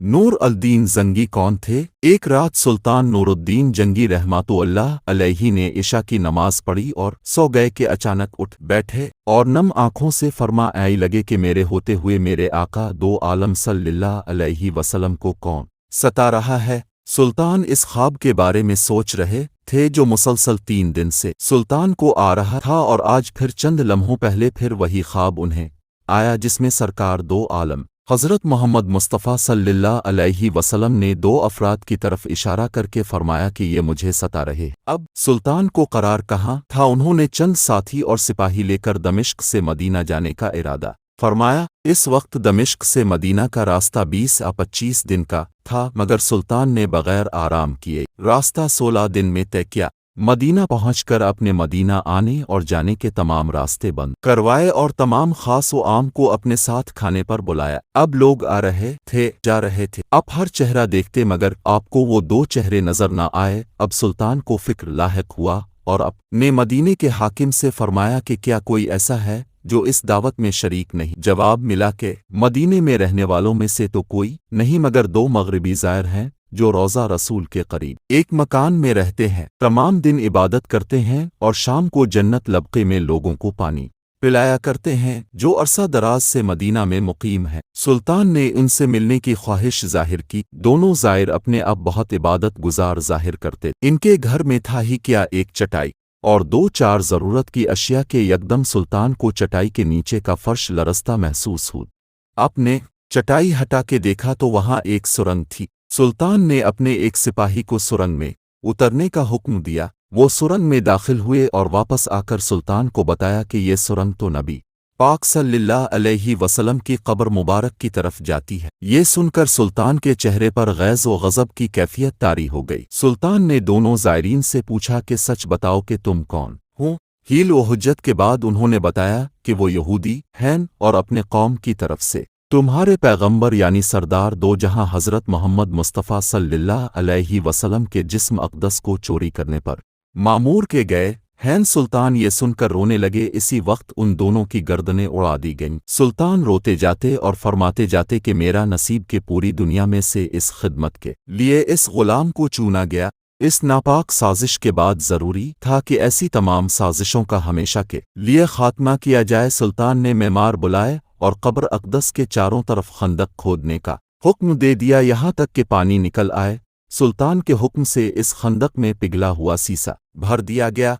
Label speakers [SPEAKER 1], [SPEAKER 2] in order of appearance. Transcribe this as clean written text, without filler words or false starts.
[SPEAKER 1] نور الدین زنگی کون تھے؟ ایک رات سلطان نورالدین جنگی رحمۃ اللہ علیہ نے عشاء کی نماز پڑھی اور سو گئے کہ اچانک اٹھ بیٹھے اور نم آنکھوں سے فرما آئی لگے کہ میرے ہوتے ہوئے میرے آقا دو عالم صلی اللہ علیہ وسلم کو کون ستا رہا ہے؟ سلطان اس خواب کے بارے میں سوچ رہے تھے جو مسلسل 3 دن سے سلطان کو آ رہا تھا، اور آج پھر چند لمحوں پہلے پھر وہی خواب انہیں آیا جس میں سرکار دو عالم حضرت محمد مصطفیٰ صلی اللہ علیہ وسلم نے 2 افراد کی طرف اشارہ کر کے فرمایا کہ یہ مجھے ستا رہے۔ اب سلطان کو قرار کہاں تھا؟ انہوں نے چند ساتھی اور سپاہی لے کر دمشق سے مدینہ جانے کا ارادہ فرمایا۔ اس وقت دمشق سے مدینہ کا راستہ 20 یا 25 دن کا تھا، مگر سلطان نے بغیر آرام کیے راستہ 16 دن میں طے کیا۔ مدینہ پہنچ کر اپنے مدینہ آنے اور جانے کے تمام راستے بند کروائے اور تمام خاص و عام کو اپنے ساتھ کھانے پر بلایا۔ اب لوگ آ رہے تھے، جا رہے تھے، اب ہر چہرہ دیکھتے مگر آپ کو وہ 2 چہرے نظر نہ آئے۔ اب سلطان کو فکر لاحق ہوا اور اپنے مدینے کے حاکم سے فرمایا کہ کیا کوئی ایسا ہے جو اس دعوت میں شریک نہیں؟ جواب ملا کہ مدینے میں رہنے والوں میں سے تو کوئی نہیں مگر 2 مغربی زائر ہیں جو روضہ رسول کے قریب ایک مکان میں رہتے ہیں، تمام دن عبادت کرتے ہیں اور شام کو جنت لبقے میں لوگوں کو پانی پلایا کرتے ہیں، جو عرصہ دراز سے مدینہ میں مقیم ہے۔ سلطان نے ان سے ملنے کی خواہش ظاہر کی۔ دونوں زائر اپنے اب بہت عبادت گزار ظاہر کرتے۔ ان کے گھر میں تھا ہی کیا ایک چٹائی اور 2-4 ضرورت کی اشیاء کے یکدم سلطان کو چٹائی کے نیچے کا فرش لرزتا محسوس ہوا۔ آپ نے چٹائی ہٹا کے دیکھا تو وہاں ایک سرنگ تھی۔ سلطان نے اپنے ایک سپاہی کو سرنگ میں اترنے کا حکم دیا۔ وہ سرنگ میں داخل ہوئے اور واپس آ کر سلطان کو بتایا کہ یہ سرنگ تو نبی پاک صلی اللہ علیہ وسلم کی قبر مبارک کی طرف جاتی ہے۔ یہ سن کر سلطان کے چہرے پر غیظ و غضب کی کیفیت طاری ہو گئی۔ سلطان نے دونوں زائرین سے پوچھا کہ سچ بتاؤ کہ تم کون ہو؟ حیل و حجت کے بعد انہوں نے بتایا کہ وہ یہودی ہیں اور اپنے قوم کی طرف سے تمہارے پیغمبر یعنی سردار دو جہاں حضرت محمد مصطفیٰ صلی اللہ علیہ وسلم کے جسم اقدس کو چوری کرنے پر مامور کے گئے ہیں۔ سلطان یہ سن کر رونے لگے۔ اسی وقت ان دونوں کی گردنیں اڑا دی گئیں۔ سلطان روتے جاتے اور فرماتے جاتے کہ میرا نصیب کہ پوری دنیا میں سے اس خدمت کے لیے اس غلام کو چنا گیا۔ اس ناپاک سازش کے بعد ضروری تھا کہ ایسی تمام سازشوں کا ہمیشہ کے لیے خاتمہ کیا جائے۔ سلطان نے معمار بلائے اور قبر اقدس کے چاروں طرف خندق کھودنے کا حکم دے دیا یہاں تک کہ پانی نکل آئے۔ سلطان کے حکم سے اس خندق میں پگھلا ہوا سیسا بھر دیا گیا۔